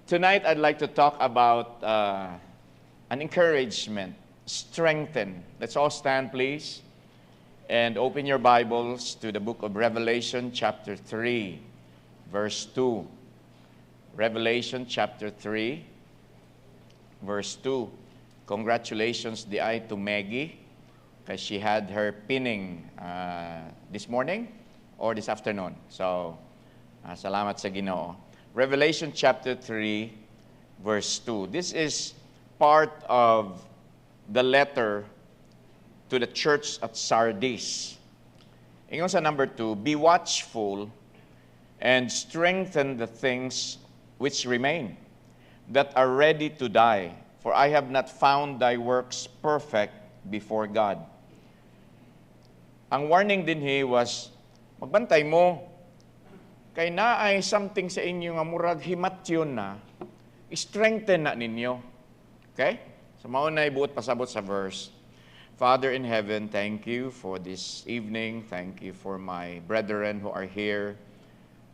Tonight, I'd like to talk about an encouragement, strengthen. Let's all stand, please, and open your Bibles to the book of Revelation, chapter 3, verse 2. Revelation, chapter 3, verse 2. Congratulations to Maggie, because she had her pinning this morning or this afternoon. So, salamat sa Ginoo. Revelation chapter 3, verse 2. This is part of the letter to the church at Sardis. Ingon sa number 2, be watchful and strengthen the things which remain, that are ready to die. For I have not found thy works perfect before God. Ang warning din was, magbantay mo, kay naay something sa inyo nga murag himatyon na, strengthen na ninyo. Okay? So maunay buot pasabot sa verse. Father in heaven, thank you for this evening. Thank you for my brethren who are here.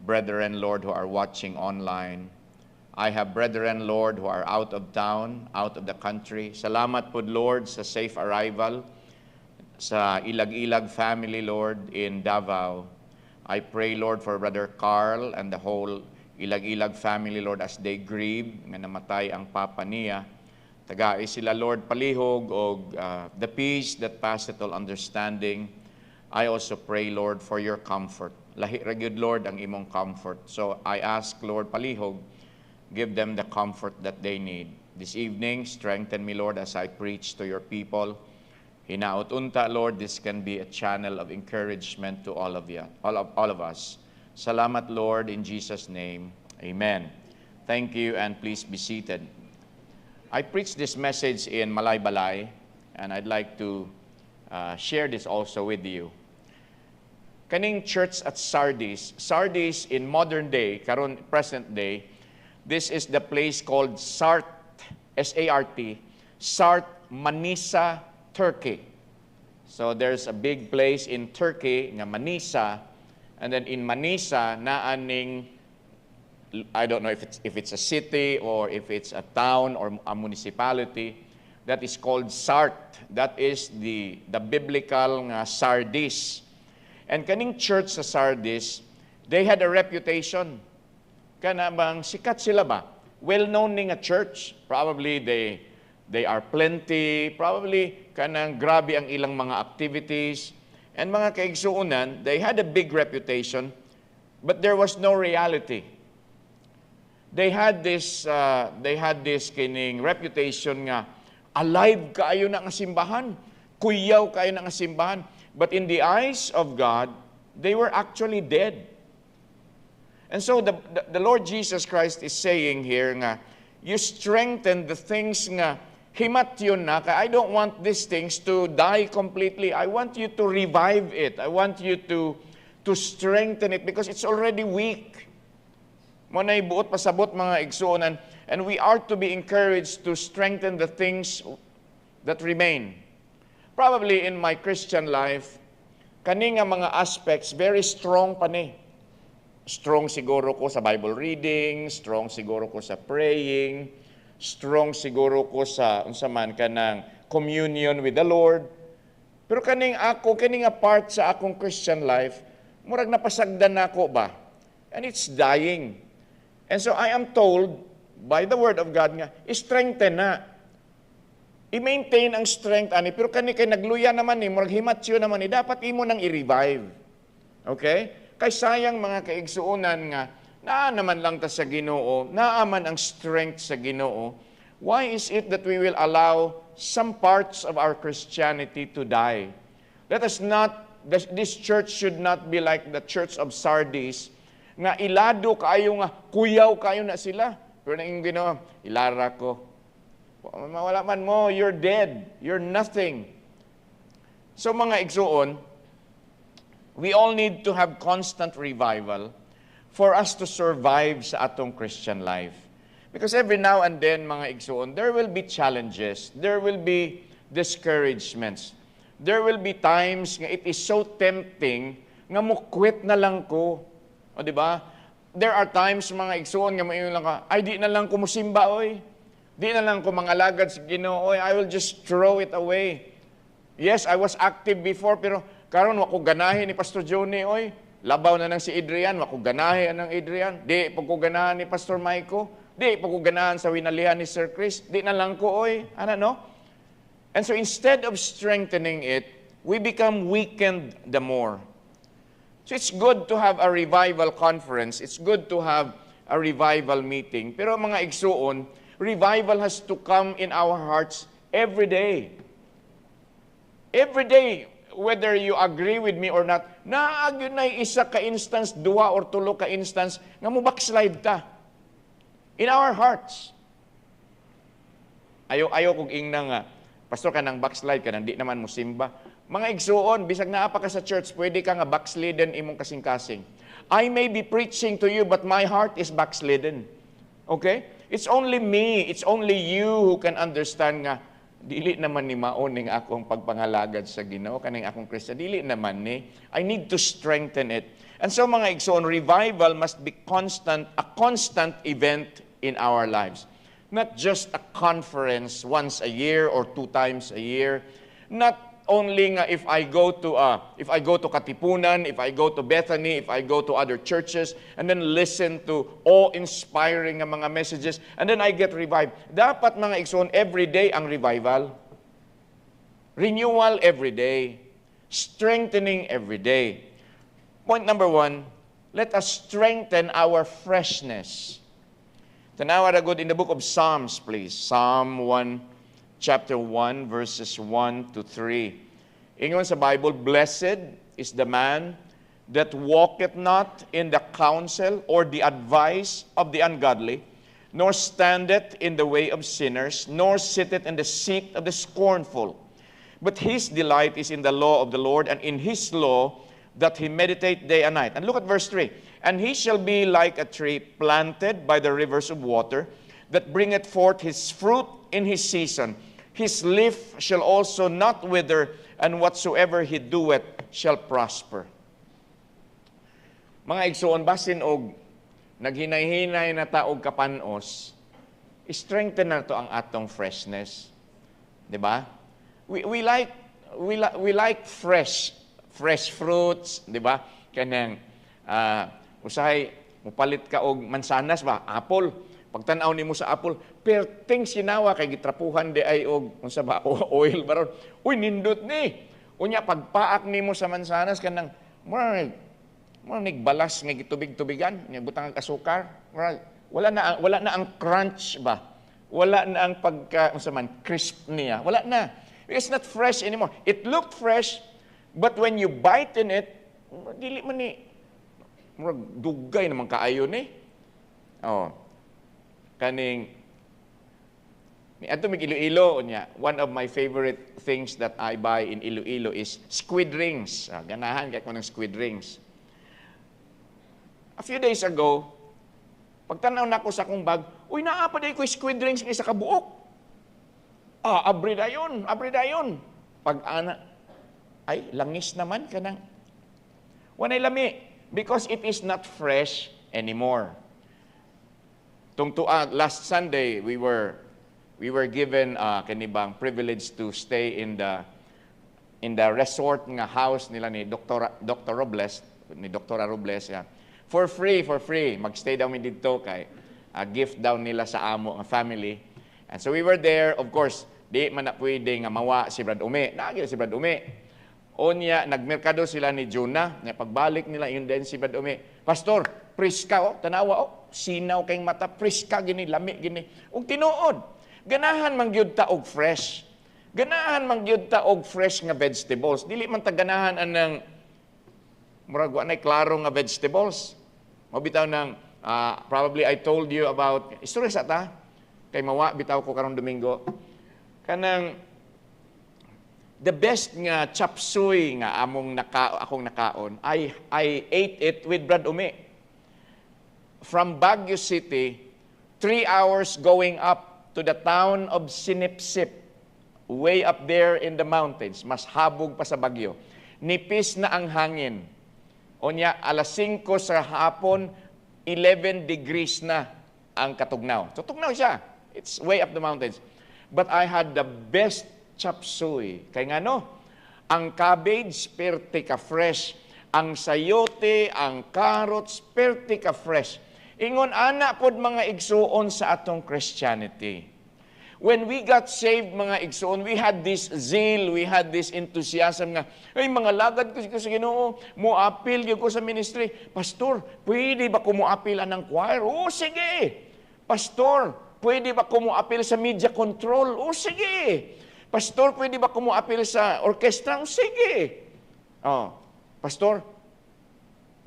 Brethren, Lord, who are watching online. I have brethren, Lord, who are out of town, out of the country. Salamat po, Lord, sa safe arrival sa Ilag-Ilag family, Lord, in Davao. I pray, Lord, for Brother Carl and the whole Ilag-Ilag family, Lord, as they grieve, nga namatay ang papa niya. Tagai sila, Lord, palihog o the peace that passeth all understanding. I also pray, Lord, for your comfort. Lahi ra gyud, Lord, ang imong comfort. So I ask, Lord, palihog, give them the comfort that they need. This evening, strengthen me, Lord, as I preach to your people. Hinaot unta, Lord, this can be a channel of encouragement to all of you, all of us. Salamat, Lord, in Jesus' name. Amen. Thank you, and please be seated. I preached this message in Malaybalay, and I'd like to share this also with you. Kaning church at Sardis. Sardis in modern day, karon present day, this is the place called Sart, S-A-R-T, Sart, Manisa, Turkey. So there's a big place in Turkey, nga Manisa, and then in Manisa, naaning, I don't know if it's a city or if it's a town or a municipality, that is called Sart. That is the biblical nga Sardis. And kaning church sa Sardis, they had a reputation. Kana bang sikat sila ba? Well-known ning a church. Probably they are plenty, probably kanang grabe ang ilang mga activities, and mga kaigsuunan, they had a big reputation, but there was no reality. They had this kining reputation nga, alive kaayo na nga simbahan, kuyaw kaayo na nga simbahan, but in the eyes of God, they were actually dead. And so the Lord Jesus Christ is saying here nga, you strengthen the things nga, himatyon na, kaya I don't want these things to die completely. I want you to revive it. I want you to strengthen it because it's already weak. Manay buot pasabot mga igsuonan, and we are to be encouraged to strengthen the things that remain. Probably in my Christian life, kani nga mga aspects, very strong pa ni. Strong siguro ko sa Bible reading, strong siguro ko sa praying, strong siguro ko sa unsa man kanang communion with the Lord. Pero kaning a part sa akong Christian life, murag napasagdan nako ba? And it's dying. And so I am told by the word of God nga, strengthen na. I-maintain ang strength ani, pero kani kay nagluya naman ni, murag himatsyo naman ni, dapat imo nang i-revive. Okay? Kay sayang mga kaigsuunan nga, naa naman lang ta sa Ginoo, naaman ang strength sa Ginoo. Why is it that we will allow some parts of our Christianity to die? Let us not, this church should not be like the church of Sardis, nga ilado kayo nga, kuyaw kayo na sila. Pero na yung Ginoo, ilara ko. Mawala man mo, you're dead. You're nothing. So mga igsuon, we all need to have constant revival for us to survive sa atong Christian life. Because every now and then, mga igsoon, there will be challenges, there will be discouragements, there will be times nga it is so tempting nga mo quit na lang ko. O di ba? there are times mga igsoon nga mayon lang ka, ay di na lang ko musimba oy. Di na lang ko mangalagad sa Ginoo oy. I will just throw it away. Yes, I was active before pero karon wa ko ganahin ni Pastor Johnny oy. Labaw na nang si Adrian, wa ko ganahin ng Adrian. Di pag ko ganahan ni Pastor Maiko. Di pag ko ganahan sa winalihan ni Sir Chris. Di na lang ko oy. Ano no? And so instead of strengthening it, we become weakened the more. So it's good to have a revival conference. It's good to have a revival meeting. Pero mga igsuon, revival has to come in our hearts every day. Every day, whether you agree with me or not, naagyo na isa ka instance, duha or tulo ka instance, nga mo backslide ta. In our hearts. Ayaw kong ingna nga, Pastor, ka nang backslide ka, di naman mo simba. Mga igsuon, bisag naapa ka sa church, pwede ka nga backslidden imong kasing-kasing. I may be preaching to you, but my heart is backslidden. Okay? It's only me, it's only you who can understand nga, dili naman ni maoning akong pagpangalagad sa Ginoo, kaning akong Kristiyan, dili naman ni. I need to strengthen it. And so mga igsoon, revival must be a constant event in our lives. Not just a conference once a year or 2 times a year. Not only nga if I go to Katipunan, if I go to Bethany, if I go to other churches, and then listen to awe-inspiring nga mga messages, and then I get revived. Dapat mga igsoon, every day ang revival. Renewal every day. Strengthening every day. Point number 1, let us strengthen our freshness. Tanawa ra gud in the book of Psalms, please. Psalm 1, chapter 1, verses 1 to 3. Ingon sa Bible, blessed is the man that walketh not in the counsel or the advice of the ungodly, nor standeth in the way of sinners, nor sitteth in the seat of the scornful. But his delight is in the law of the Lord, and in his law that he meditate day and night. And look at verse 3. And he shall be like a tree planted by the rivers of water, that bringeth forth his fruit in his season. His leaf shall also not wither, and whatsoever he doeth shall prosper. Mga igsoon, basin og naghinay-hinay na taog kapanos, strengthen na to ang atong freshness. 'Di ba? We like fresh fruits, 'di ba? Kanang usahay mupalit ka og mansanas ba, apple. Pagtan-aw nimo sa apple, perting sinawa kay gitrapuhan di ay og unsa ba oil baron. Uy nindot ni. Unya pagpaak nimo sa mansanas kanang murag balas nga gitubig-tubigan, nga butang ang asukar. Wala na ang crunch ba. Wala na ang pagka unsa man crisp niya. Wala na. It's not fresh anymore. It looked fresh, but when you bite in it, dili man ni murag dugay naman kaayo ni. Oh. Kaning ato mig Iloilo nya. One of my favorite things that I buy in Iloilo is squid rings. Ganahan kay ko ng squid rings. A few days ago, pagtanaw nako sa akong bag, uy naa pa day ko squid rings nga isa ka buok. Abri dayon. Pag ana ay langis naman kanang wanay lami. Because it is not fresh anymore. Last Sunday, we were given kanibang privilege to stay in the resort nga house nila ni Dr. Robles, ni Dr. Robles yan. For free. Magstay daw mi dito kay gift daw nila sa amo nga family. And so we were there, of course, di man na pwede nga mawa si Brad Ume. Naagi si Brad Ume. Onya, nagmerkado sila ni Jonah, na pagbalik nila yun din si Brad Ume. Pastor, priska tanawa sinaw kayong mata, priska gini, lami gini. Ug tinuod, ganahan mangyud ta og fresh. Ganahan mangyud ta og fresh nga vegetables. Dili man ta ganahan anang murag wa nay klaro nga vegetables. Mabitaw nang probably I told you about istorya sa ta kay mawa bitaw ko karong Domingo. Kanang the best nga chop suey nga akong nakaon, I ate it with Brad Ume. From Baguio City, 3 hours going up to the town of Sinipsip, way up there in the mountains, mas habog pa sa Baguio. Nipis na ang hangin. Onya, alas 5 sa hapon, 11 degrees na ang katugnaw. So, tugnaw siya. It's way up the mountains. But I had the best chop suey. Kaya nga no, ang cabbage, perte ka fresh. Ang sayote, ang carrots, perte ka fresh. Ingon, ana pod mga igsuon sa atong Christianity. When we got saved, mga igsoon, we had this zeal, we had this enthusiasm nga, ay, mga lagad ko sa Ginoo, mo-appeal ko sa ministry. Pastor, pwede ba ko mo-appeal ng choir? Oo, sige. Pastor, pwede ba ko mo-appeal sa media control? Oo, sige. Pastor, pwede ba ko mo-appeal sa orchestra? Oo, sige. Oh, Pastor,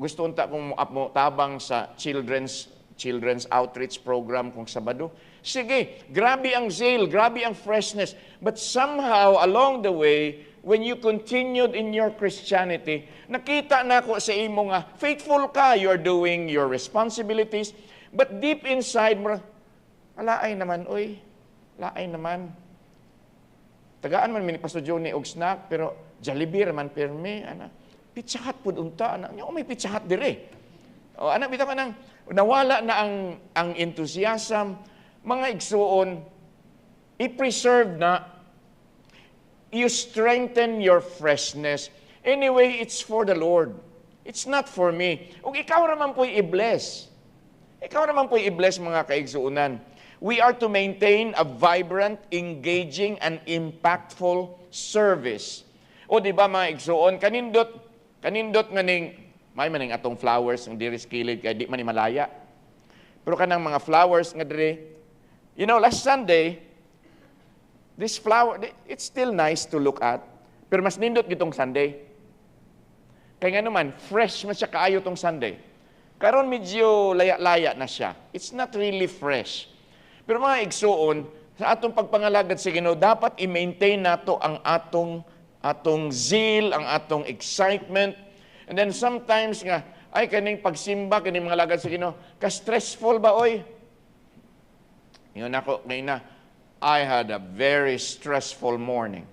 gusto unta kong mo tabang sa children's outreach program kung Sabado. Sige, grabe ang zeal, grabe ang freshness. But somehow, along the way, when you continued in your Christianity, nakita na ko sa imo nga, faithful ka, you're doing your responsibilities, but deep inside mo, laay naman, oy, laay naman. Tagaan man, Pastor Johnny og snack, pero Jollibee man perme, ana. Pitsahat pud unta, ana. May pitsahat dire. O, ana, bitaw man nawala na ang enthusiasm. Mga igsuon, i-preserve na, you strengthen your freshness. Anyway, it's for the Lord. It's not for me. Ug ikaw naman po'y i-bless. Ikaw naman po'y i-bless, mga kaigsuunan. We are to maintain a vibrant, engaging, and impactful service. O di ba mga igsuon, kanindot nga ning, may maning atong flowers, ang diri skilid, kaya di man ni malaya. Pero kanang mga flowers nga diri, you know, last Sunday, this flower, it's still nice to look at, pero mas nindot gitong Sunday. Kaya nga naman, fresh man siya kaayo tong Sunday. Karon medyo laya-laya na siya. It's not really fresh. Pero mga igsuon, sa atong pagpangalagad sa Ginoo, dapat i-maintain nato ang atong zeal, ang atong excitement. And then sometimes nga, ay kaning pagsimba, kaning mga lagad sa Ginoo, ka-stressful ba, oy? Yun ako, ngayon na, I had a very stressful morning.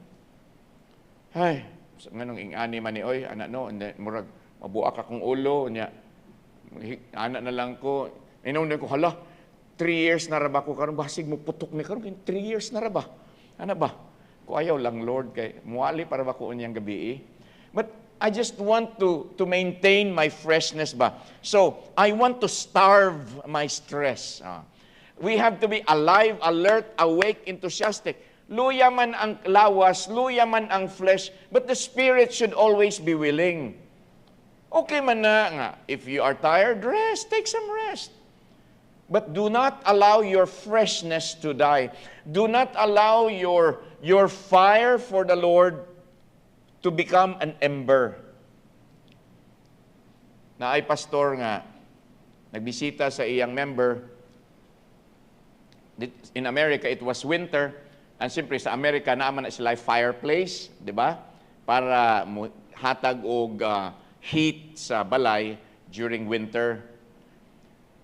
Ay, nganong ingani man ni, oy, anak no, murag, mabuak akong ulo, niya, anak na lang ko, inunod ko, hala, 3 years na raba ko, karon basig mo putok ni karon, 3 years na raba. Ano ba? Ko ayaw lang, Lord, kay muali para ba ko unyang gabi. But I just want to maintain my freshness ba. So, I want to starve my stress. We have to be alive, alert, awake, enthusiastic. Luya man ang lawas, luya man ang flesh, but the spirit should always be willing. Okay man na nga, if you are tired, rest, take some rest. But do not allow your freshness to die. Do not allow your fire for the Lord to become an ember. Na ay pastor nga, nagbisita sa iyang member. In America, it was winter. And siyempre, sa Amerika, naaman na sila fireplace, di ba? Para hatag og heat sa balay during winter.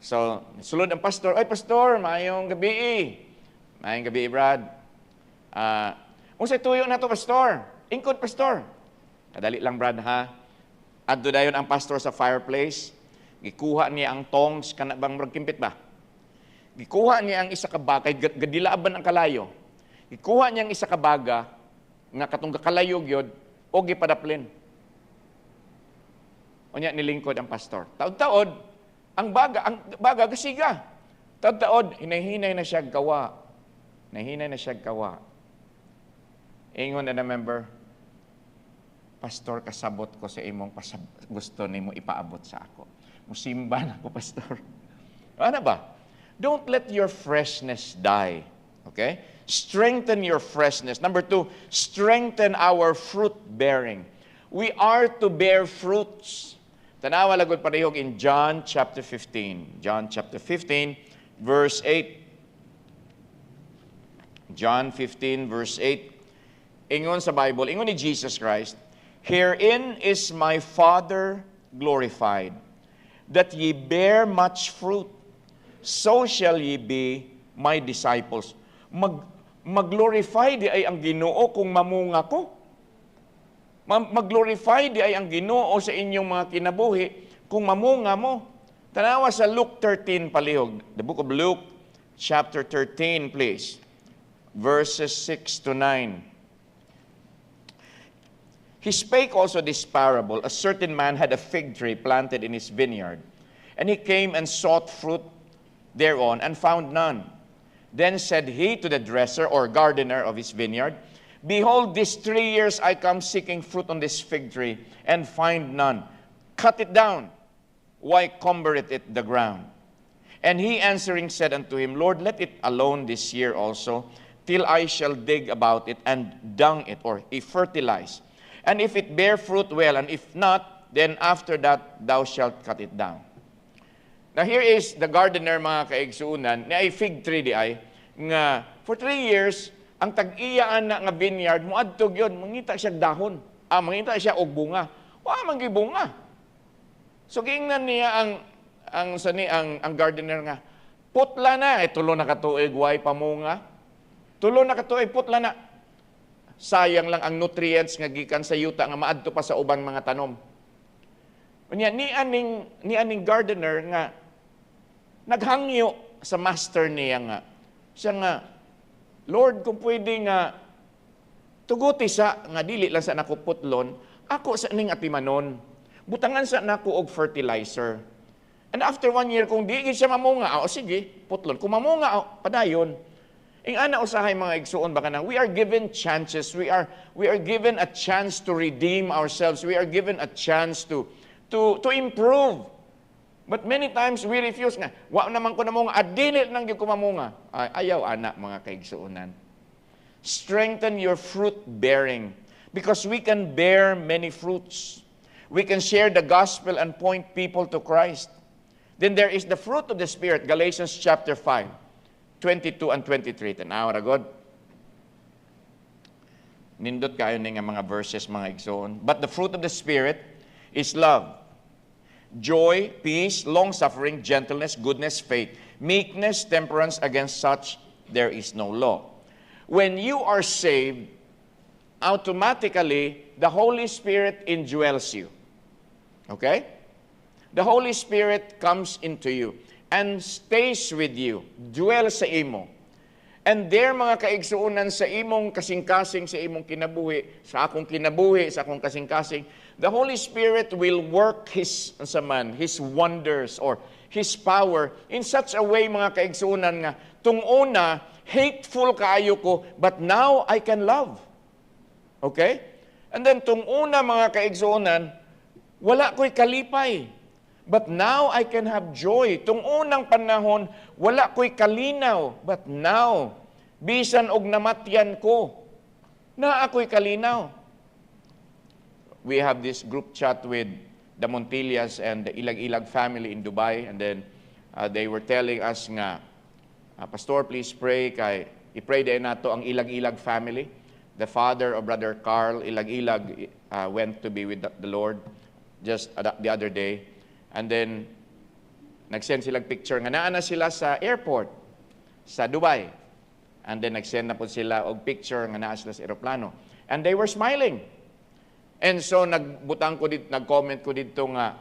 So, sulod ang pastor, ay pastor, mayong gabi. Mayong gabi, Brad. Unsay tuyo na to, pastor? Ingkod, pastor. Kadali lang, Brad, ha? Adto dayon ang pastor sa fireplace. Gikuha niya ang tongs, kanabang magkimpit ba? Gikuha niya ang isa ka bagay, gadilaaban ang kalayo. Gikuha niya ang isa ka baga, nga katong kalayo gyud, o gipadaplin. Unya nilingkod ang pastor. Taod-taod, ang baga gasiga. Taod-taod, hinahinay na siya gawa. Nahinay na siya gawa. Ingon na member, pastor, kasabot ko sa imong gusto nimo ipaabot sa ako. Musimba na ako, pastor. Ano ba? Don't let your freshness die. Okay? Strengthen your freshness. Number 2, strengthen our fruit bearing. We are to bear fruits. Tanawa lagod parehog in John chapter 15. John chapter 15, verse 8. John 15, verse 8. Ingon sa Bible, ingon ni Jesus Christ, herein is my Father glorified, that ye bear much fruit, so shall ye be my disciples. Mag-glorify di ay ang Ginoo kung mamunga ko. Mag-glorify di ay ang Ginoo sa inyong mga kinabuhi kung mamunga mo. Tanawa sa Luke 13 palihog. The book of Luke, chapter 13, please. Verses 6 to 9. He spake also this parable. A certain man had a fig tree planted in his vineyard. And he came and sought fruit thereon, and found none. Then said he to the dresser or gardener of his vineyard, Behold, these 3 years I come seeking fruit on this fig tree, and find none. Cut it down. Why cumbereth it the ground? And he answering said unto him, Lord, let it alone this year also, till I shall dig about it, and dung it, or fertilize. And if it bear fruit, well, and if not, then after that thou shalt cut it down. Now here is the gardener, mga kaigsuunan, na ay fig tree di ay, nga for 3 years, ang tag-iyaan na nga vineyard, muadtog yun, mangita siya dahon, mangita siya og bunga. Manggi bunga. So giingnan niya ang gardener nga, putla na, tulo na katuig, way pamunga. Tulo na katuig, putla na. Sayang lang ang nutrients nga gikan sa yuta nga maadto pa sa ubang mga tanom. Unya ni aning gardener nga naghangyo sa master niya nga. Siya nga, Lord, kung pwede nga tuguti sa nga dili lang sa nako putlon, ako sa ning atimanon. Butangan sa nako og fertilizer. And after 1 year, kung di siya mamunga, sige, putlon. Kung mamunga, padayon. Ing ana usahay mga igsuon baka nang we are given chances. We are given a chance to redeem ourselves. We are given a chance to improve. But many times we refuse nga. Wa naman ko namunga, adili nang gyud ko mamunga. Ayaw ana mga kaigsuonan. Strengthen your fruit bearing because we can bear many fruits. We can share the gospel and point people to Christ. Then there is the fruit of the Spirit, Galatians chapter 5, 22 and 23. Tanawa ra God. Nindot kayo ni nga mga verses mga igsoon. But the fruit of the Spirit is love, joy, peace, long-suffering, gentleness, goodness, faith, meekness, temperance. Against such there is no law. When you are saved, automatically the Holy Spirit indwells you. Okay? The Holy Spirit comes into you and stays with you, dwells sa imo. And there mga kaigsuunan sa imong kasing-kasing, sa imong kinabuhi, sa akong kinabuhi, sa akong kasing-kasing, the Holy Spirit will work His wonders or His power in such a way mga kaigsuunan nga, tung una, hateful kaayo ko, but now I can love. Okay? And then tung una mga kaigsuunan, wala ko'y kalipay. But now I can have joy. Tung unang panahon, wala ko'y kalinaw. But now, bisan og namatyan ko, na ako'y kalinaw. We have this group chat with the Montillas and the Ilag-Ilag family in Dubai. And then they were telling us nga, Pastor, please pray. I-pray din nato ang Ilag-Ilag family. The father of Brother Carl Ilag-Ilag went to be with the Lord just the other day. And then, nag-send silang picture nga naa na sila sa airport sa Dubai. And then, nag-send na po sila og picture nga naa sila sa aeroplano. And they were smiling. And so, nag-comment ko dito nga,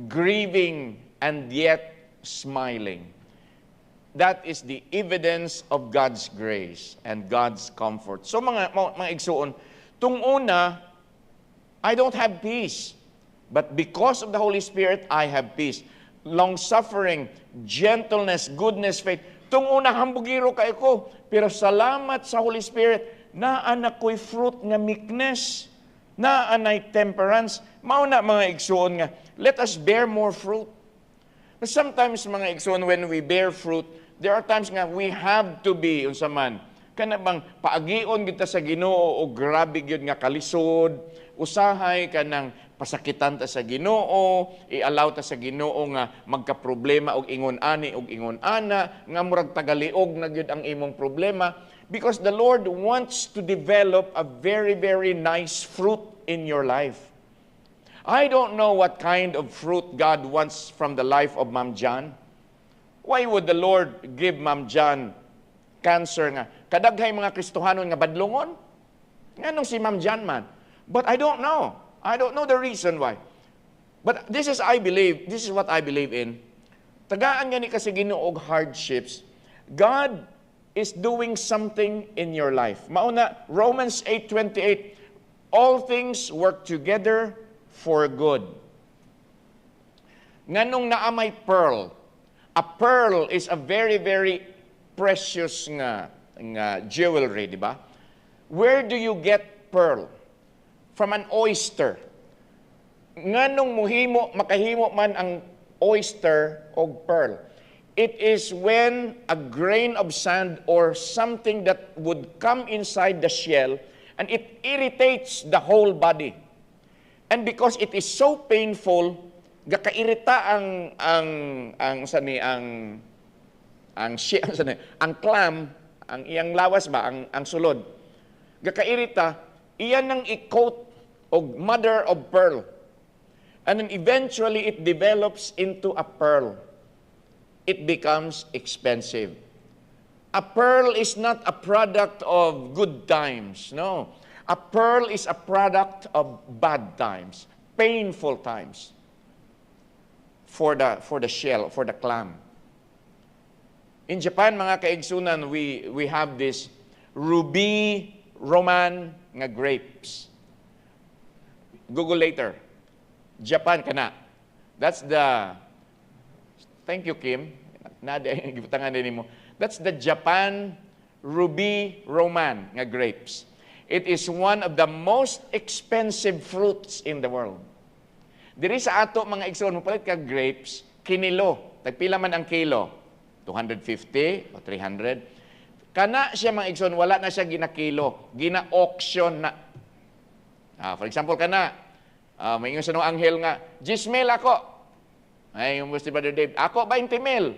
grieving and yet smiling. That is the evidence of God's grace and God's comfort. So, mga igsuon, tung una, I don't have peace. But because of the Holy Spirit, I have peace. Long-suffering, gentleness, goodness, faith. Tung una, hambugiro kayo ko. Pero salamat sa Holy Spirit, naanak ko'y fruit nga meekness, naanay temperance. Mauna mga igsoon nga, let us bear more fruit. But sometimes mga igsoon, when we bear fruit, there are times nga we have to be, unsa man, kana bang paagion kita sa Ginoo o grabe gyud nga kalisod, usahay kanang pasakitan ta sa Ginoo, i-allow ta sa Ginoo nga magka-problema og ingon ani og ingon ana, nga murag tagaliog na gyud ang imong problema, because the Lord wants to develop a very, very nice fruit in your life. I don't know what kind of fruit God wants from the life of Ma'am John. Why would the Lord give Ma'am John cancer nga? Kadaghay mga Kristohanon nga badlongon? Nganong si Ma'am John man? But I don't know. I don't know the reason why. But this is what I believe in. tagaan nga ni kasi Ginoo og hardships, God is doing something in your life. Mauna, Romans 8:28, all things work together for good. Nganong naamay pearl. A pearl is a very, very precious nga jewelry, di ba? Where do you get pearl? From an oyster. Nganong makahimo man ang oyster o pearl? It is when a grain of sand or something that would come inside the shell and it irritates the whole body. And because it is so painful, gakairita ang clam, ang iyang lawas ba, ang sulod. Gakairita, iyan ang i-coat og mother of pearl. And then eventually it develops into a pearl. It becomes expensive. A pearl is not a product of good times. No. A pearl is a product of bad times, painful times for the shell, for the clam. In Japan, mga kaigsunan, we have this ruby roman nga grapes. Google later. Japan kana. That's the, thank you, Kim. Gibutangan din mo. That's the Japan ruby roman nga grapes. It is one of the most expensive fruits in the world. Diri sa ato mga igsoon, mapalit ka grapes, kinilo. Tagpila man ang kilo? 250 o 300. Kana siya mga igsoon, wala na siya ginakilo. Gina-auction na. For example, kana, may ingon sa nung anghel nga, 10 mil ako. Ay, yung Mr. Brother Dave, ako 20 mil.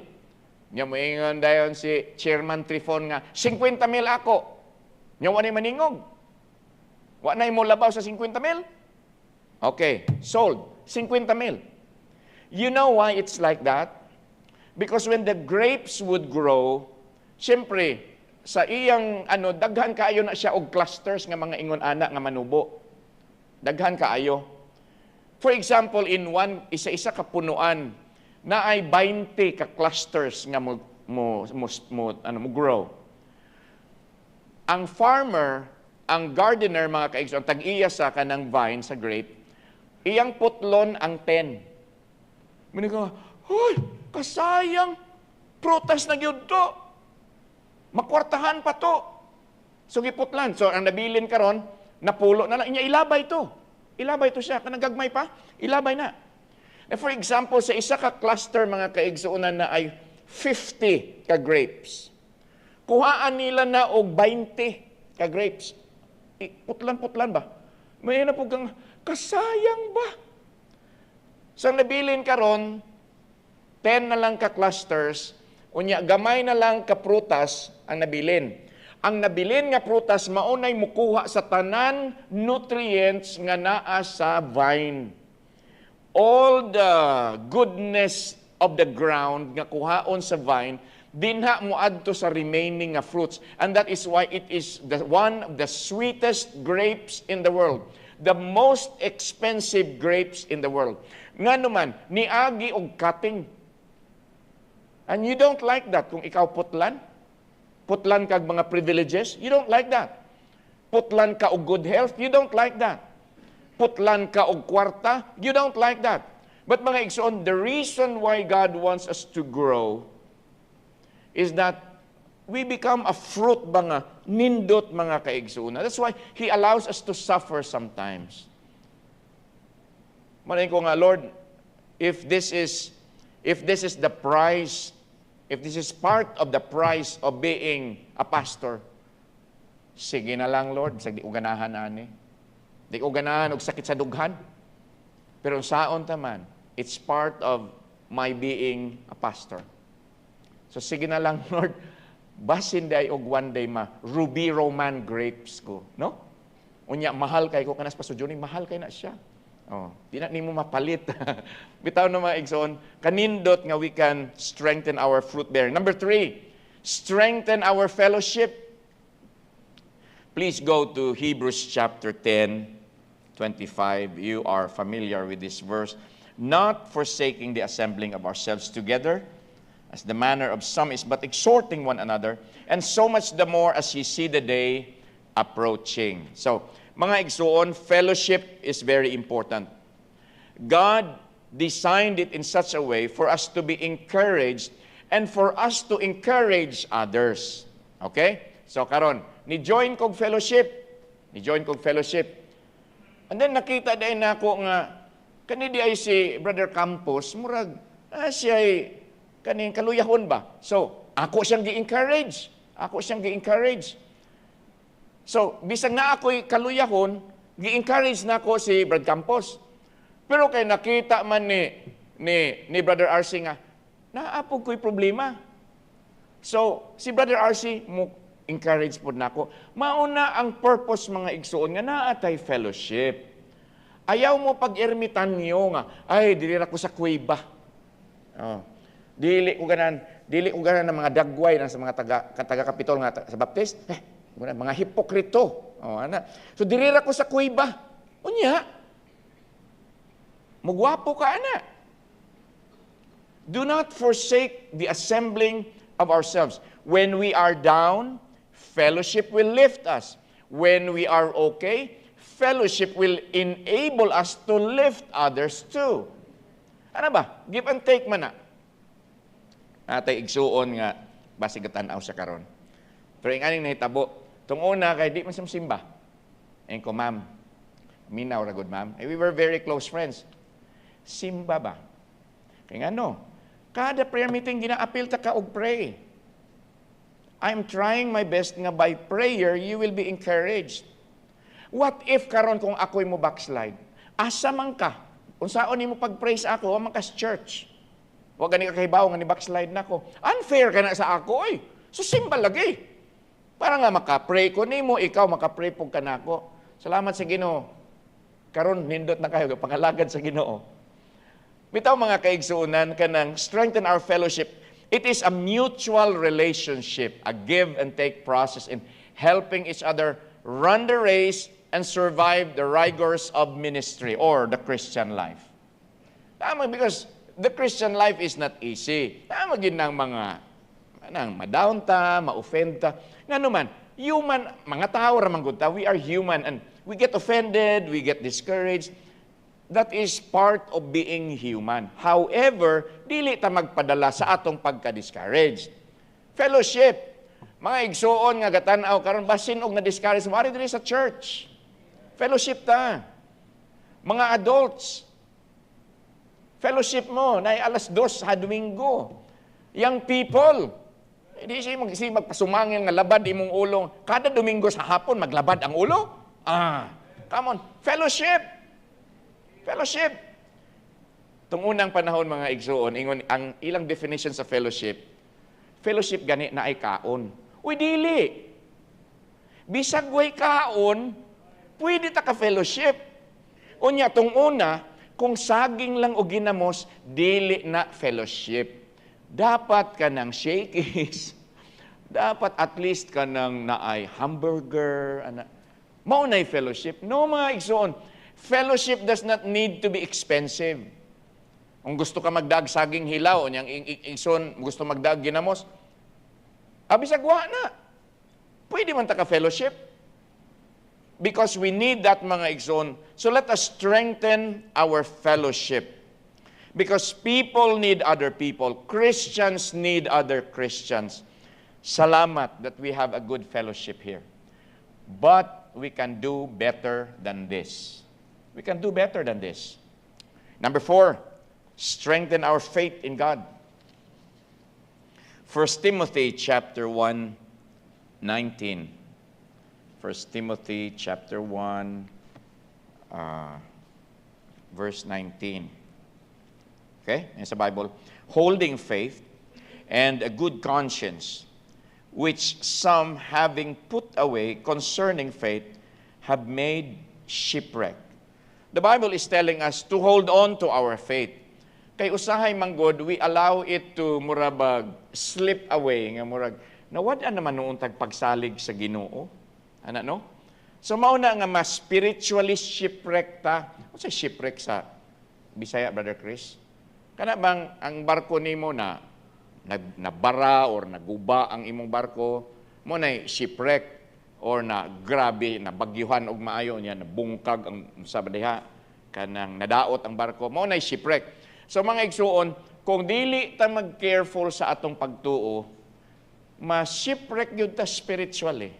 Nga mo ingon dayon si Chairman Trifon nga, 50 mil ako. Nga wala maningog. Wala na mo labaw sa 50 mil? Okay, sold. 50 mil. You know why it's like that? Because when the grapes would grow, siyempre, sa iyang, daghan kaayo na siya og clusters nga mga ingon ana nga manubo. Daghan kaayo. For example, in isa-isa ka punuan, na ay 20 ka clusters nga mo grow. Ang farmer, ang gardener, mga kaigsoon, tag-iya sa kanang vine, sa grape, iyang putlon ang 10. Muna ka, hoy, kasayang, prutas na yun to. Makwartahan pa to. So, giputlan. So, ang nabilin karon napulo na lang. Inya, ilabay to. Ilabay to siya. Kanang gagmay pa, ilabay na. Now, for example, sa isa ka cluster, mga kaigsuunan na ay 50 ka grapes. Kuhaan nila na og 20 ka grapes. Putlan-putlan ba? May na po kang, kasayang ba? So, nabilin karon 10 na lang ka clusters, unya gamay na lang ka prutas ang nabilin. Ang nabilin nga prutas maunay mukuha sa tanan nutrients nga naa sa vine. All the goodness of the ground nga kuhaon sa vine, dinha moadto sa remaining nga fruits. And that is why it is one of the sweetest grapes in the world. The most expensive grapes in the world. Nga naman, niagi og cutting. And you don't like that kung ikaw putlan. Putlan kag mga privileges, you don't like that. Putlan ka og good health, you don't like that. Putlan ka og kwarta, you don't like that. But mga igsoon, the reason why God wants us to grow is that we become a fruit mga nindot mga kaigsoon. That's why He allows us to suffer sometimes. Manayin ko nga, Lord, if this is the price, if this is part of the price of being a pastor, sige na lang, Lord, sa di ko ganahan ani. Di ko ganahan og sakit sa dughan. Pero saon taman, it's part of my being a pastor. So sige na lang, Lord, basin day og one day ruby roman grapes ko, no? Unya mahal kay ko kanas Pastor Johnny, mahal kay na siya. Oh, di na nimo mapalit. Bitaw na mga igsoon, kanindot nga we can strengthen our fruit bearing. Number 3, strengthen our fellowship. Please go to Hebrews chapter 10:25. You are familiar with this verse. Not forsaking the assembling of ourselves together, as the manner of some is, but exhorting one another, and so much the more as ye see the day approaching. So, mga igsoon, fellowship is very important. God designed it in such a way for us to be encouraged and for us to encourage others. Okay? So, karon, ni-join kong fellowship. And then nakita din ako nga, kanidi ay si Brother Campos, murag, siya ay kaning kaluyahon ba? So, ako siyang gi-encourage. So, bisag na ako'y kaluyahon, gi-encourage na ako si Brother Campos. Pero kay nakita man ni Brother RC nga, naapog ko'y problema. So, si Brother RC, encourage po na ako. Mauna ang purpose mga igsuon nga naatay fellowship. Ayaw mo pag-ermitan niyo nga, ay, dilira ko sa kuweba. Oh. Dili ko ganan ng mga dagway sa mga taga-kapitol nga sa Baptist. Mga hipokrito. Oh, ana. So, dilira ko sa kuweba. Unya, mugwapo ka, ana. Do not forsake the assembling of ourselves. When we are down, fellowship will lift us. When we are okay, fellowship will enable us to lift others too. Ano ba? Give and take man na. Atay igsuon nga, basig katanaw sa karon. Pero yung aning nahitabo, itong una kay di man simba. Ayun ko, ma'am, minaw ra good, ma'am. We were very close friends. Simba ba? Kaya ano, kada prayer meeting, gina-appeal ta ka og pray. I'm trying my best nga by prayer, you will be encouraged. What if karon kung ako'y mo backslide? Asa man ka? Kung saan mo pag-pray sa ako, man ka sa church. Huwag gani ka kahibaw nga ni backslide na ako. Unfair ka na sa ako, eh. So simba lagi. Para nga maka-pray ko nimo, ikaw maka-pray po ka na ako. Salamat sa Ginoo. Karon nindot na kayo, pangalagad sa Ginoo. Bitaw mga kaigsuunan, kanang strengthen our fellowship. It is a mutual relationship, a give and take process in helping each other run the race and survive the rigors of ministry or the Christian life. Tama, because the Christian life is not easy. Tama gid nang mga ma-down ta, ma-offend ta. Nga naman, human, mga tao ramang gud ta, we are human and we get offended, we get discouraged. That is part of being human. However, dili ta magpadala sa atong pagka-discouraged. Fellowship. Mga igsuon nga gatan-aw karon basin og na-discourage mo ari diri sa church. Fellowship ta. Mga adults. Fellowship mo na alas 2 sa Domingo. Young people. Hindi siya magpasumangin nga labad imong ulong. Kada Domingo sa hapon maglabad ang ulo? Come on. Fellowship. Fellowship. Itong unang panahon mga igsuon, ingon ang ilang definition sa fellowship. Fellowship gani na ay kaon. Uy, dili. Bisag way kaon, pwede ta ka fellowship. Unya, itong una, kung saging lang o ginamos, dili na fellowship. Dapat ka ng shakies. Dapat at least ka ng naay hamburger. Maunay fellowship. No, mga igsuon. Fellowship does not need to be expensive. Kung gusto ka magdaag saging hilaw, niyang igsoon gusto magdaag ginamos, abisagwa na. Pwede man ta ka fellowship. Because we need that mga igsoon. So let us strengthen our fellowship. Because people need other people. Christians need other Christians. Salamat that we have a good fellowship here. But we can do better than this. We can do better than this. Number 4, strengthen our faith in God. 1 Timothy chapter 1, 19. 1 Timothy chapter 1, verse 19. Okay? Yan sa Bible. Holding faith and a good conscience, which some having put away concerning faith have made shipwreck. The Bible is telling us to hold on to our faith. Kay usahay manggod, we allow it to murabag slip away nga murag. Nawad naman noon tagpagsalig sa Ginoo. Ana no? So mauna nga mas spiritually shipwreck ta. Ano sa shipwreck sa Bisaya, Brother Chris? Kana bang ang barko nimo na nabara or naguba ang imong barko, mo na shipwreck or na grabe, nabagyuhan og maayo niya, nabungkag ang sabadiha, kanang nadaot ang barko, mo na shipwreck. So mga igsuon, kung dili ta mag-careful sa atong pagtuo, ma-shipwreck yun ta spiritually.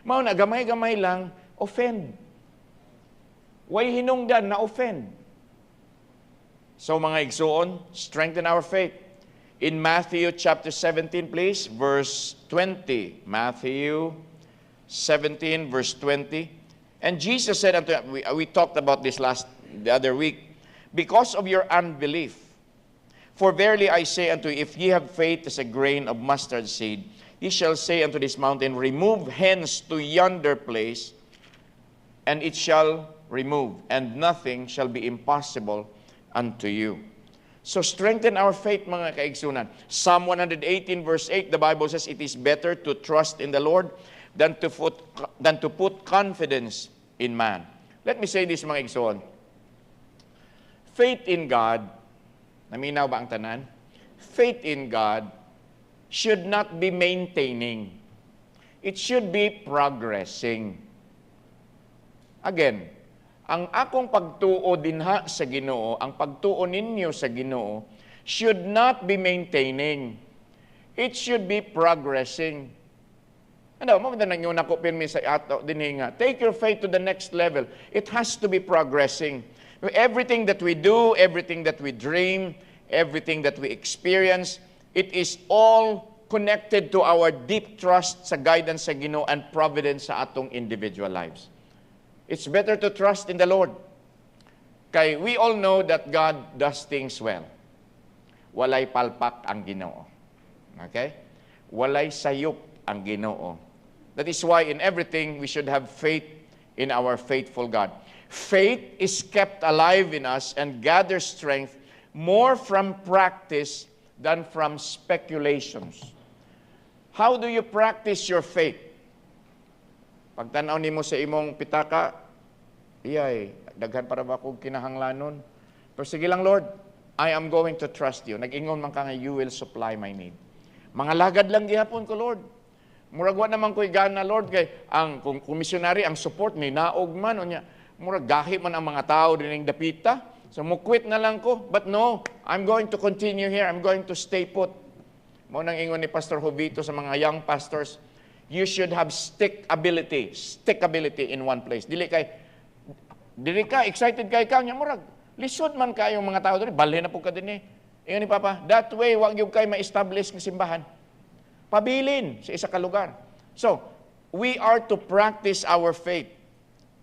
Mao na, gamay-gamay lang, offend. Way hinungdan na offend. So mga igsuon, strengthen our faith. In Matthew chapter 17, please, verse 20. Matthew 17, verse 20. And Jesus said unto them, we talked about this the other week, because of your unbelief. For verily I say unto you, if ye have faith as a grain of mustard seed, ye shall say unto this mountain, remove hence to yonder place, and it shall remove, and nothing shall be impossible unto you. So strengthen our faith, mga kaigsunan. Psalm 118 verse 8, the Bible says, it is better to trust in the Lord than to put confidence in man. Let me say this, mga igsuon. Faith in God, naminaw ba ang tanan? Faith in God should not be maintaining. It should be progressing. Again, ang akong pagtuo dinha sa Ginoo, ang pagtuo ninyo sa Ginoo, should not be maintaining. It should be progressing. Ano, mamanda nang yun ako pirmi sa ato dinhi nga. Take your faith to the next level. It has to be progressing. Everything that we do, everything that we dream, everything that we experience, it is all connected to our deep trust sa guidance sa Ginoo and providence sa atong individual lives. It's better to trust in the Lord. Kay we all know that God does things well. Walay palpak ang Ginoo. Okay? Walay sayop ang Ginoo. That is why in everything we should have faith in our faithful God. Faith is kept alive in us and gathers strength more from practice than from speculations. How do you practice your faith? Pagtanaw nimo sa imong pitaka, iyay, daghan para ba kong kinahanglanon? Pero sige lang, Lord, I am going to trust you. Nag-ingon man ka nga, you will supply my need. Mga lagad lang gihapon ko, Lord. Murag wa naman ko'y gana, Lord, kay ang kung komisyonary, ang support ni naog man, o niya, murag gahi man ang mga tao din ng dapita. So, mukwit na lang ko. But no, I'm going to continue here. I'm going to stay put. Mo nang ingon ni Pastor Jovito sa mga young pastors, you should have stickability in one place. Dili ka excited kay ka nya murag lisod man kayo mga tao diri, balhin na po ka dinhi. Ingon ni Papa, that way wag gyud kay ma-establish ng simbahan. Pabilin sa isa ka lugar. So, we are to practice our faith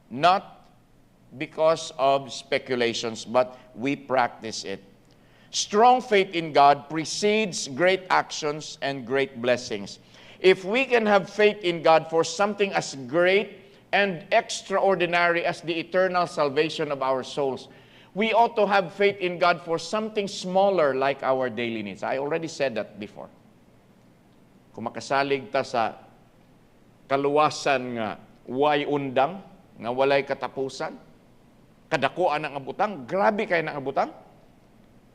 not because of speculations, but we practice it. Strong faith in God precedes great actions and great blessings. If we can have faith in God for something as great and extraordinary as the eternal salvation of our souls, we ought to have faith in God for something smaller like our daily needs. I already said that before. Kung makasalig ta sa kaluwasan nga way undang, nga walay katapusan, kadakuan ang abutang, grabe kay na abutang,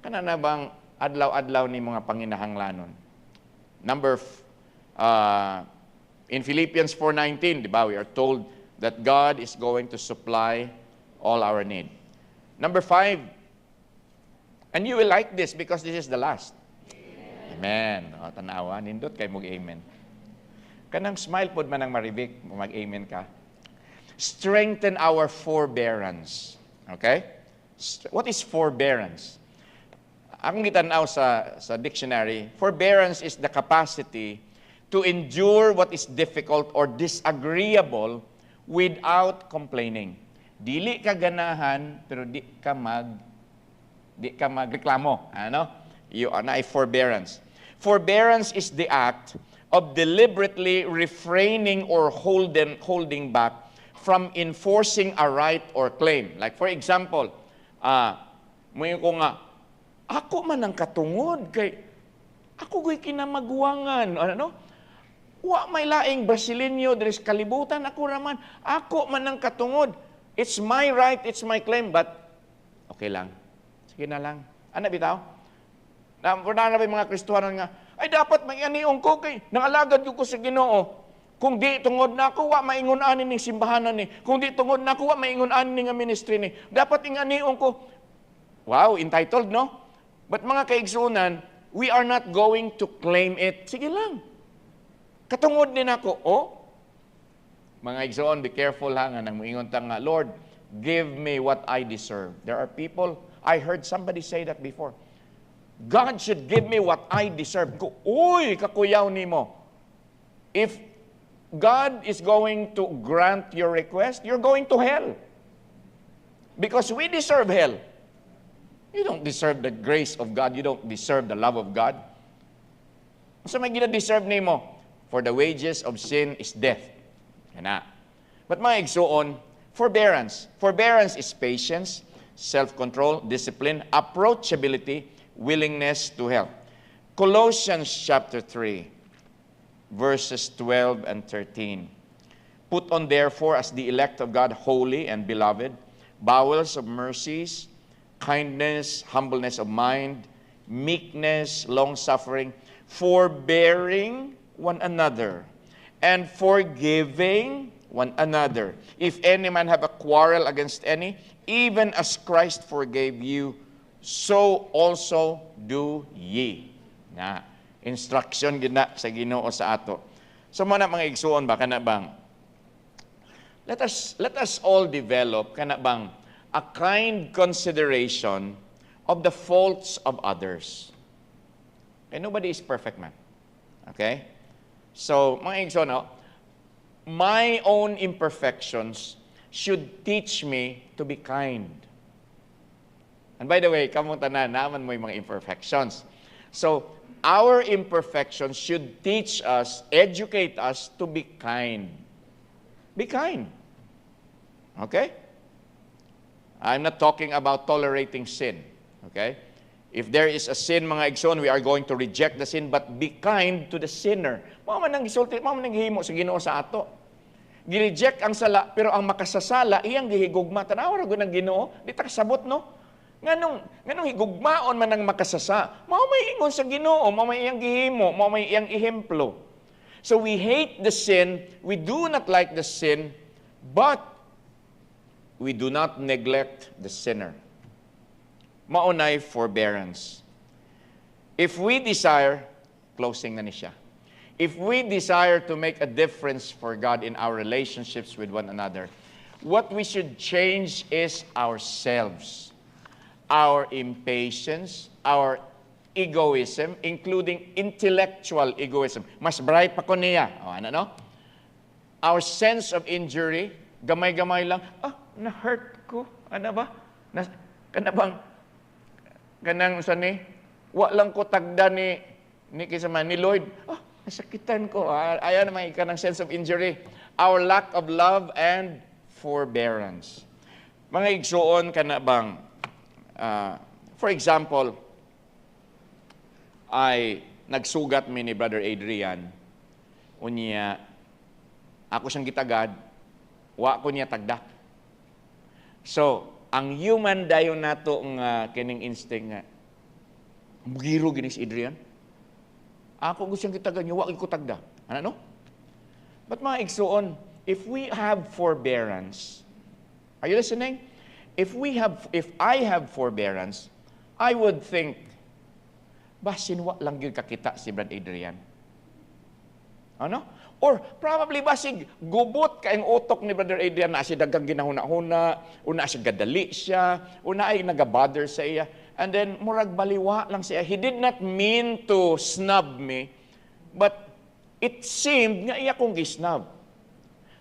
kana na bang adlaw-adlaw ni mga panginahanglanon? In Philippians 4:19, di ba, we are told that God is going to supply all our need. Number 5, and you will like this because this is the last. Amen. O, tanawa, nindot kay mong amen. Kanang smile pod man ang maribik, mag-amen ka. Strengthen our forbearance. Okay? What is forbearance? Akong gitanaw sa dictionary, forbearance is the capacity to endure what is difficult or disagreeable without complaining. Dili ka ganahan pero di ka magreklamo. Ano? You are na forbearance. Forbearance is the act of deliberately refraining or holding back from enforcing a right or claim. Like for example, may ko nga, ako man ang katungod kay ako go'y kinamagwangan. Ano? Wa may laing Brasileño deres kalibutan ako raman. Ako man ang katungod. It's my right, it's my claim, but okay lang. Sige na lang. Ano bitaw? Wala na ba yung mga Kristohanon nga, ay dapat may aniong ko kay nangalagad ko sa Ginoo. Kung di tungod na ako, wa maingon ani ning simbahanan ni. Kung di tungod na ako, wa maingon ani ning ministry ni. Dapat ing aniong ko. Wow, entitled, no? But mga kaigsunan, we are not going to claim it. Sige lang. Katungod din ako, mga igsoon, be careful ha, nga nang moingon ta nga, Lord, give me what I deserve. There are people, I heard somebody say that before. God should give me what I deserve. Uy, kakuyaw nimo. If God is going to grant your request, you're going to hell. Because we deserve hell. You don't deserve the grace of God. You don't deserve the love of God. So may gina-deserve nimo. For the wages of sin is death. Yan na. But mga igsuon, forbearance. Forbearance is patience, self-control, discipline, approachability, willingness to help. Colossians chapter 3, verses 12 and 13. Put on therefore as the elect of God, holy and beloved, bowels of mercies, kindness, humbleness of mind, meekness, long-suffering, forbearing one another, and forgiving one another. If any man have a quarrel against any, even as Christ forgave you, so also do ye. Na, instruction gina sa Ginoo sa ato. So mana mga igsuon ba kana bang let us all develop kana bang a kind consideration of the faults of others. Okay, nobody is perfect, man. Okay? So, mga igsoon, my own imperfections should teach me to be kind. And by the way, kamong tanan, naman mo yung mga imperfections. So, our imperfections should teach us, educate us to be kind. Be kind. Okay? I'm not talking about tolerating sin. Okay? If there is a sin, mga igsoon, we are going to reject the sin, but be kind to the sinner. Mama nang gisulti, mama nang gihimo sa Ginoo sa ato. Gi-reject ang sala, pero ang makasasala, iyang gihigugma. Tanawa ra gyud ng Ginoo, di ta kasabot, no? Nganong higugmaon man ang makasasa, mao may ingon sa Ginoo, mao may iyang gihimo, mao may iyang ehemplo. So we hate the sin, we do not like the sin, but we do not neglect the sinner. Maunay forbearance. If we desire, closing na ni siya. If we desire to make a difference for God in our relationships with one another, what we should change is ourselves. Our impatience, our egoism, including intellectual egoism. Mas bright pa ko niya. O, ano, no? Our sense of injury, gamay-gamay lang, na-hurt ko. Ano ba? Kanang sa ni, wa lang ko tagda ni kisama, ni Lloyd. Nasakitan ko. Ayan naman ika ng sense of injury. Our lack of love and forbearance. Mga igsuon ka na bang, for example, ay nagsugat mi ni Brother Adrian. Unya, ako siyang gitagad, wa ko niya tagda. So, ang human dayon nato nga kining instinct nga, mugiro gini si Adrian. Ako gusto siyang gitagad niya, wa ko tagda. Ano no? But mga igsuon, if we have forbearance, are you listening? If I have forbearance, I would think, basin wa lang gyud kakita si Brad Adrian. Ano? Or probably basig gubot kaayong utok ni Brother Adrian na siya dagang ginahuna-huna, una siya gadali siya, una ay nagabother sa iya, and then murag baliwa lang siya. He did not mean to snub me, but it seemed nga iya kong gisnub.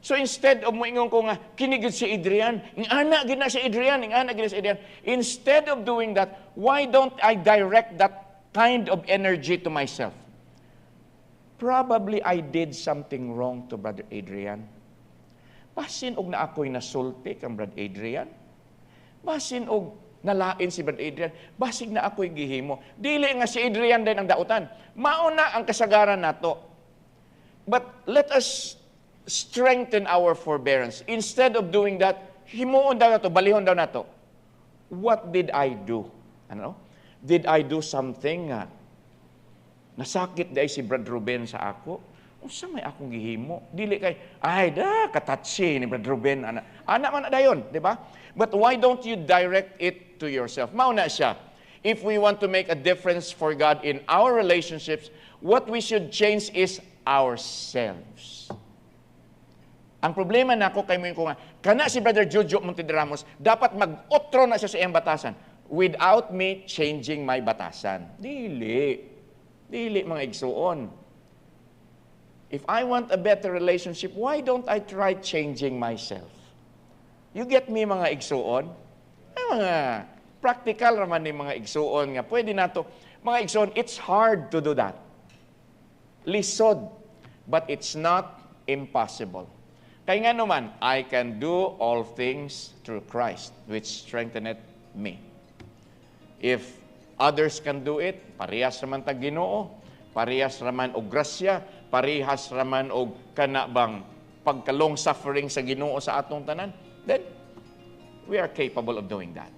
So instead of moingon ko nga, kinigid si Adrian, ingana gina si Adrian, ingana gina si Adrian, instead of doing that, why don't I direct that kind of energy to myself? Probably I did something wrong to Brother Adrian. Basin og na ako'y nasulti kang Brother Adrian. Basin og nalain si Brother Adrian. Basig na ako'y gihimo. Dili nga si Adrian din ang dautan. Mauna ang kasagaran nato. But let us strengthen our forbearance. Instead of doing that, himuon daw nato, balihon daw nato. What did I do? Ano? Did I do something nga nasakit day si Brad Ruben sa ako? Unsa may akong gihimo? Dili kay, ay da, katatsi ni Brad Ruben. Anak man na dayon, di ba? But why don't you direct it to yourself? Mauna siya. If we want to make a difference for God in our relationships, what we should change is ourselves. Ang problema na ako kay mo ko nga, kana si Brother Jojo Montedramus, dapat mag-otro na siya sa iyang batasan without me changing my batasan. Dili. Dili, mga igsuon. If I want a better relationship, why don't I try changing myself? You get me, mga igsuon? Mga practical raman ni mga igsuon nga. Pwede na to. Mga igsuon, it's hard to do that. Lisod. But it's not impossible. Kaya nga naman, I can do all things through Christ, which strengtheneth me. If others can do it, parehas raman tag Ginoo, parehas raman og grasya, parehas raman og kanabang pagka-long suffering sa Ginoo sa atong tanan, then we are capable of doing that.